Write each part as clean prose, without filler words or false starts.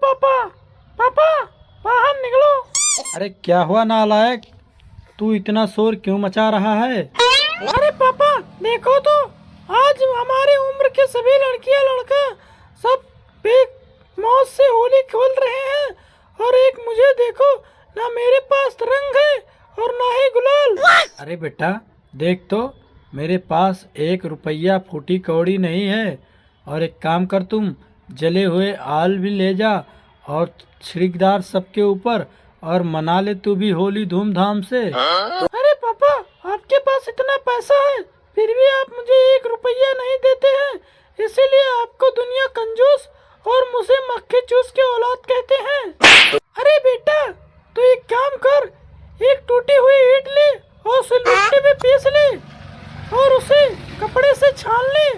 पापा, पापा बाहर निकलो। अरे क्या हुआ नालायक, तू इतना शोर क्यों मचा रहा है? अरे पापा देखो तो, आज हमारी उम्र के सभी लड़कियां लड़का सब बेमौज से होली खेल रहे हैं, और एक मुझे देखो, ना मेरे पास रंग है और ना ही गुलाल। अरे बेटा देख तो, मेरे पास 1 रुपया फूटी कौड़ी नहीं है। और एक काम कर, तुम जले हुए आल भी ले जा और छिड़कदार सबके ऊपर, और मना ले तू भी होली धूमधाम से। अरे पापा आपके पास इतना पैसा है, फिर भी आप मुझे 1 रुपया नहीं देते हैं, इसीलिए आपको दुनिया कंजूस और मुझे मक्खी चूस के औलाद कहते हैं। अरे बेटा तू एक काम कर, एक टूटी हुई ईंट ले और उसे लोटे में पीस ले, और उसे कपड़े से छान ले,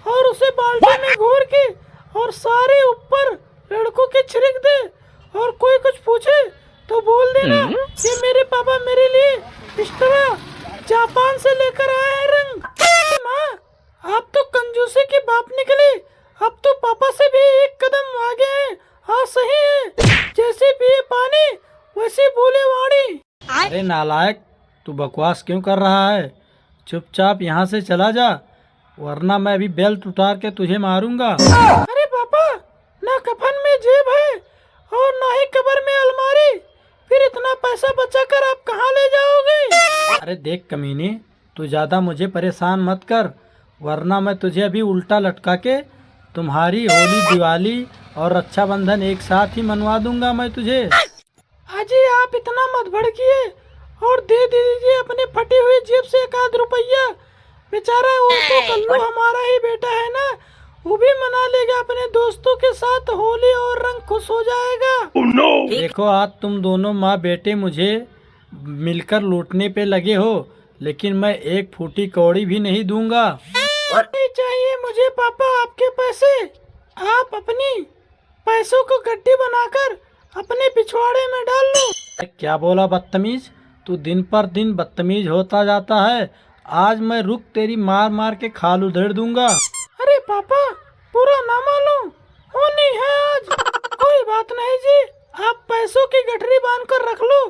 और उसे बाल्टी में घोर के और सारे ऊपर लड़कों के छिड़क दे, और कोई कुछ पूछे तो बोल देना कि मेरे पापा मेरे लिए इस तरह जापान से लेकर आए हैं रंग। माँ आप तो कंजूसी की बाप निकले, अब तो पापा से भी एक कदम आगे हैं। हाँ सही है, जैसे पिए पानी वैसे बोले वाणी। अरे नालायक, तू बकवास क्यों कर रहा है? चुपचाप यहाँ से चला जा, वरना मैं भी बेल्ट उतार के तुझे मारूंगा। अरे पापा ना कफन में जेब है और ना ही कब्र में अलमारी, फिर इतना पैसा बचाकर आप कहाँ ले जाओगे? अरे देख कमीने, तू ज्यादा मुझे परेशान मत कर, वरना मैं तुझे अभी उल्टा लटका के तुम्हारी होली दिवाली और रक्षाबंधन एक साथ ही मनवा दूंगा मैं तुझे। अजी आप इतना मत भड़किए और दे दीजिए अपने फटी हुई जेब से 1 रुपया। बेचारा वो तो कल्लू हमारा ही बेटा है ना, वो भी मना लेगा अपने दोस्तों के साथ होली और रंग खुश हो जाएगा। देखो आज तुम दोनों माँ बेटे मुझे मिलकर लूटने पे लगे हो, लेकिन मैं एक फूटी कौड़ी भी नहीं दूंगा। नहीं चाहिए मुझे पापा आपके पैसे, आप अपनी पैसों को गड्ढी बनाकर अपने पिछवाड़े में डाल लो। क्या बोला बदतमीज, तू दिन पर दिन बदतमीज होता जाता है। आज मैं रुक तेरी मार मार के खाल उधेड़ दूंगा। अरे पापा पूरा ना मालूम होनी है आज, कोई बात नहीं जी, आप पैसों की गठरी बांध कर रख लो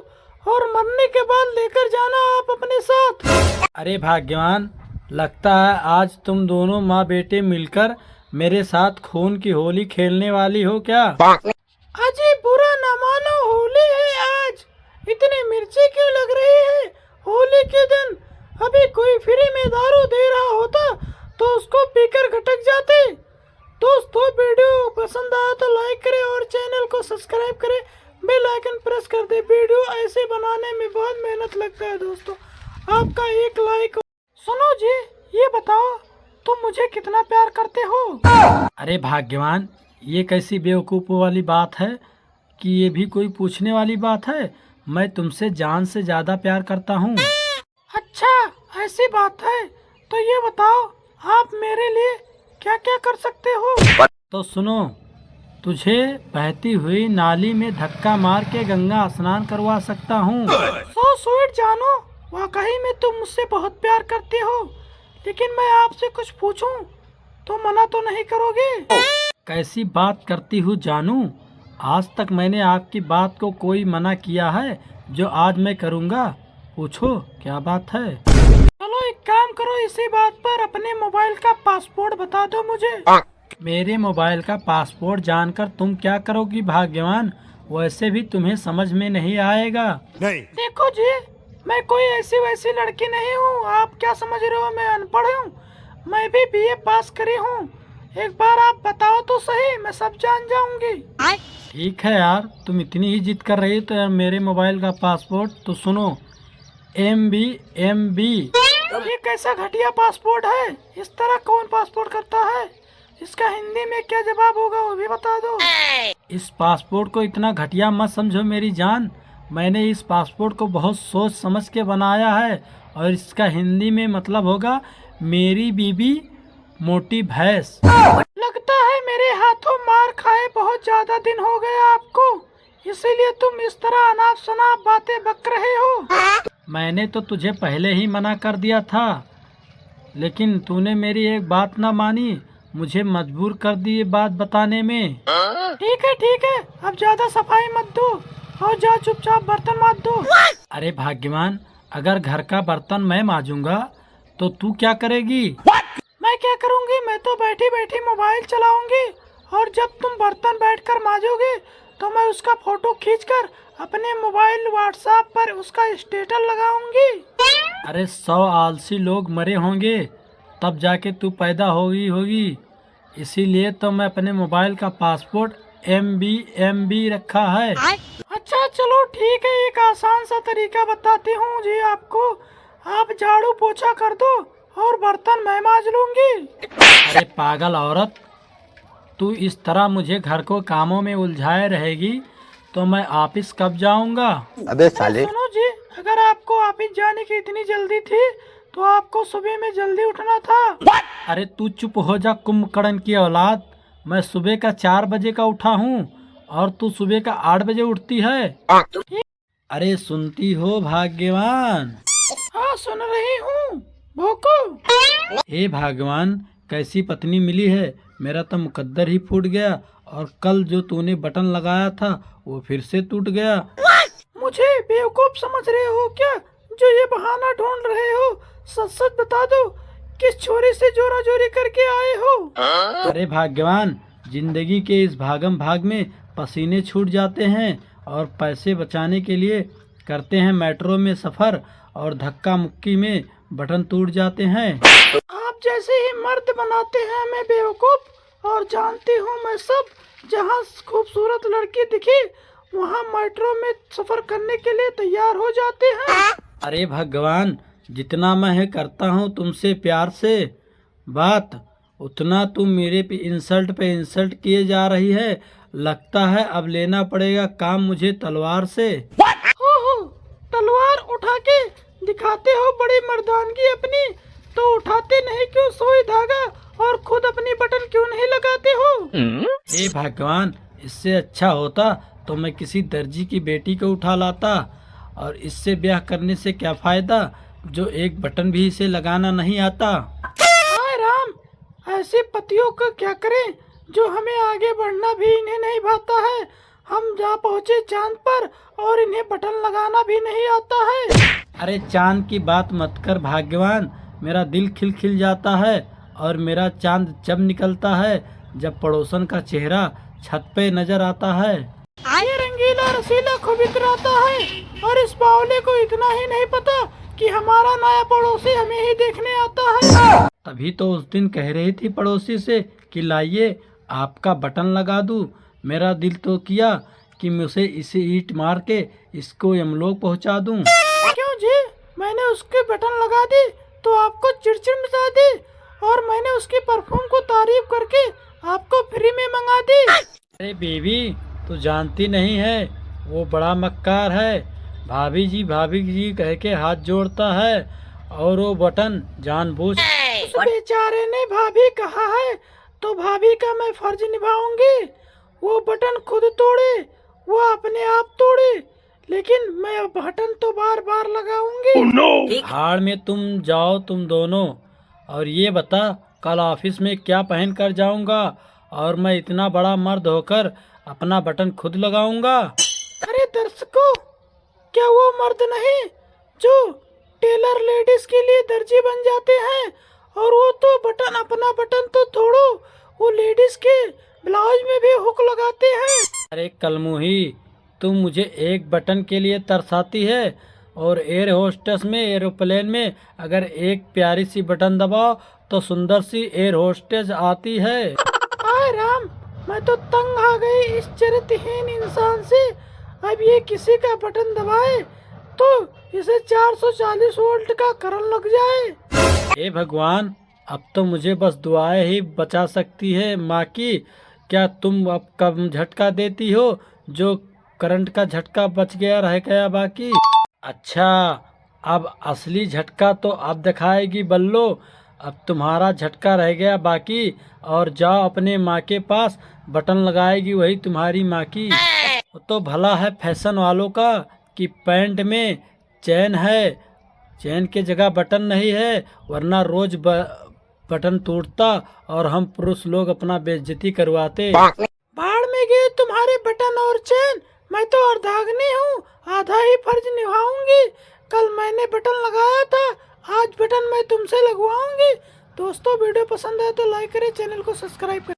और मरने के बाद लेकर जाना आप अपने साथ। अरे भाग्यवान, लगता है आज तुम दोनों माँ बेटे मिलकर मेरे साथ खून की होली खेलने वाली हो क्या? अजी बुरा ना मानो, होली है आज, इतनी मिर्ची क्यों लग रही है? होली के दिन अभी कोई फ्री में दारू दे रहा होता तो उसको पीकर घटक जाते। दोस्तों वीडियो पसंद आया तो लाइक करें और चैनल को सब्सक्राइब करें, बेल आइकन प्रेस कर दे। वीडियो ऐसे बनाने में बहुत मेहनत लगता है दोस्तों, आपका एक लाइक। सुनो जी ये बताओ तुम मुझे कितना प्यार करते हो? अरे भाग्यवान, ये कैसी बेवकूफ़ों वाली बात है कि ये भी कोई पूछने वाली बात है? मैं तुमसे जान से ज़्यादा प्यार करता हूँ। अच्छा ऐसी बात है तो ये बताओ आप मेरे लिए क्या क्या कर सकते हो? तो सुनो, तुझे बहती हुई नाली में धक्का मार के गंगा स्नान करवा सकता हूँ। सो स्वीट जानो, वाकई में तुम मुझसे बहुत प्यार करते हो, लेकिन मैं आपसे कुछ पूछूं तो मना तो नहीं करोगे? कैसी बात करती हूँ जानू, आज तक मैंने आपकी बात को कोई मना किया है जो आज मैं करूँगा? पूछो क्या बात है। चलो एक काम करो, इसी बात पर अपने मोबाइल का पासपोर्ट बता दो मुझे। मेरे मोबाइल का पासपोर्ट जानकर तुम क्या करोगी भाग्यवान? वैसे भी तुम्हें समझ में नहीं आएगा। देखो जी मैं कोई ऐसी वैसी लड़की नहीं हूँ, आप क्या समझ रहे हो मैं अनपढ़ हूँ? मैं भी बीए पास करी हूँ, एक बार आप बताओ तो सही, मैं सब जान जाऊंगी। ठीक है यार, तुम इतनी ही जिद कर रही हो तो यार मेरे मोबाइल का पासपोर्ट तो सुनो, MB। ये कैसा घटिया पासपोर्ट है, इस तरह कौन पासपोर्ट करता है? इसका हिंदी में क्या जवाब होगा वो भी बता दो। इस पासपोर्ट को इतना घटिया मत समझो मेरी जान, मैंने इस पासपोर्ट को बहुत सोच समझ के बनाया है, और इसका हिंदी में मतलब होगा मेरी बीबी मोटी भैंस। लगता है मेरे हाथों मार खाए बहुत ज्यादा दिन हो गए आपको, इसीलिए तुम इस तरह अनाप शनाप बातें बक रहे हो। मैंने तो तुझे पहले ही मना कर दिया था, लेकिन तूने मेरी एक बात ना मानी, मुझे मजबूर कर दी ये बात बताने में। ठीक है, अब ज्यादा सफाई मत दो और जा चुपचाप बर्तन माज दो। अरे भाग्यवान, अगर घर का बर्तन मैं मांजूंगा तो तू क्या करेगी? मैं क्या करूंगी, मैं तो बैठी बैठी मोबाइल चलाऊंगी और जब तुम बर्तन बैठकर मांजोगे तो मैं उसका फोटो खींचकर अपने मोबाइल व्हाट्सएप पर उसका स्टेटस लगाऊंगी। अरे 100 आलसी लोग मरे होंगे तब जाके तू पैदा होगी। इसीलिए तो मैं अपने मोबाइल का पासपोर्ट MB रखा है। अच्छा चलो ठीक है, एक आसान सा तरीका बताती हूँ जी आपको। आप झाड़ू पोछा कर दो और बर्तन मैं मांज लूंगी। अरे पागल औरत, तू इस तरह मुझे घर को कामों में उलझाए रहेगी तो मैं ऑफिस कब जाऊंगा? अबे साले। सुनो जी, अगर आपको ऑफिस जाने की इतनी जल्दी थी तो आपको सुबह में जल्दी उठना था। अरे तू चुप हो जा कुंभकर्ण की औलाद। मैं सुबह का 4 बजे का उठा हूँ और तू सुबह का 8 बजे उठती है। अरे सुनती हो भाग्यवान? हाँ सुन रही हूँ, भोको। हे भगवान, कैसी पत्नी मिली है। मेरा तो मुकद्दर ही फूट गया और कल जो तूने बटन लगाया था वो फिर से टूट गया। मुझे बेवकूफ समझ रहे हो क्या, जो ये बहाना ढूंढ रहे हो? सच सच बता दो, किस छोरी से जोरा जोरी करके आए हो? अरे भाग्यवान, जिंदगी के इस भागम भाग में पसीने छूट जाते हैं और पैसे बचाने के लिए करते हैं मेट्रो में सफर और धक्का मुक्की में बटन टूट जाते हैं। आप जैसे ही मर्द बनाते हैं मैं बेवकूफ, और जानती हूँ मैं सब। जहाँ खूबसूरत लड़की दिखी वहाँ मेट्रो में सफर करने के लिए तैयार हो जाते हैं। अरे भगवान, जितना मैं करता हूँ तुमसे प्यार से बात, उतना तुम मेरे पे इंसल्ट किए जा रही है। लगता है अब लेना पड़ेगा काम मुझे तलवार से। हो, तलवार उठा के दिखाते हो बड़ी मर्दानगी अपनी, तो उठाते नहीं क्यों सुई धागा और खुद अपनी बटन क्यों नहीं लगाते हो? हे भगवान, इससे अच्छा होता तो मैं किसी दर्जी की बेटी को उठा लाता, और इससे ब्याह करने से क्या फायदा जो एक बटन भी इसे लगाना नहीं आता। हाय राम, ऐसे पतियों का क्या करें जो हमें आगे बढ़ना भी इन्हें नहीं भाता है। हम जा पहुँचे चांद पर और इन्हें बटन लगाना भी नहीं आता है। अरे चांद की बात मत कर भाग्यवान, मेरा दिल खिल जाता है। और मेरा चांद जब निकलता है जब पड़ोसन का चेहरा छत पे नजर आता है। ये रंगीला रसीला खूब इतराता है और इस बावले को इतना ही नहीं पता कि हमारा नया पड़ोसी हमें ही देखने आता है। तभी तो उस दिन कह रही थी पड़ोसी से कि लाइए आपका बटन लगा दूं। मेरा दिल तो किया कि मुझे इसे ईंट मार के इसको यमलोक पहुंचा दूं। क्यों जी, मैंने उसके बटन लगा दी तो आपको चिड़चिड़ मचा दी, और मैंने उसकी परफ्यूम को तारीफ करके आपको फ्री में मंगा दी। अरे बेबी, तू जानती नहीं है वो बड़ा मक्कार है। भाभी जी कह के हाथ जोड़ता है और वो बटन जानबूझ। उस बेचारे ने भाभी कहा है तो भाभी का मैं फर्ज निभाऊंगी। वो बटन खुद तोड़े, वो अपने आप तोड़े, लेकिन मैं बटन तो बार बार लगाऊंगी। हाड़ में तुम जाओ तुम दोनों। और ये बता, कल ऑफिस में क्या पहन कर जाऊंगा और मैं इतना बड़ा मर्द होकर अपना बटन खुद लगाऊंगा? अरे दर्शकों, क्या वो मर्द नहीं जो टेलर लेडीज के लिए दर्जी बन जाते हैं, और वो तो बटन, अपना बटन तो छोड़ो, वो लेडीज के ब्लाउज में भी हुक लगाते हैं। अरे कलमुही, तुम मुझे एक बटन के लिए तरसाती है और एयर होस्टेस में, एरोप्लेन में अगर एक प्यारी सी बटन दबाओ तो सुंदर सी एयर होस्टेस आती है। हाय राम, मैं तो तंग आ गई इस चरित्रहीन इंसान से। अब ये किसी का बटन दबाए तो इसे 440 वोल्ट का करंट लग जाए। हे भगवान, अब तो मुझे बस दुआएं ही बचा सकती है माँ की। क्या तुम अब कब झटका देती हो जो करंट का झटका बच गया रह गया बाकी? अच्छा, अब असली झटका तो अब दिखाएगी बल्लो। अब तुम्हारा झटका रह गया बाकी, और जाओ अपने माँ के पास, बटन लगाएगी वही तुम्हारी माँ की। वो तो भला है फैशन वालों का कि पैंट में चैन है, चैन के जगह बटन नहीं है, वरना रोज बटन तोड़ता और हम पुरुष लोग अपना बेइज्जती करवाते। बाढ़ में गए तुम्हारे बटन और चैन, मैं तो अर्धांगिनी हूँ, आधा ही फर्ज निभाऊंगी। कल मैंने बटन लगाया था, आज बटन मैं तुमसे लगवाऊंगी। दोस्तों वीडियो पसंद आए तो लाइक करें, चैनल को सब्सक्राइब करें।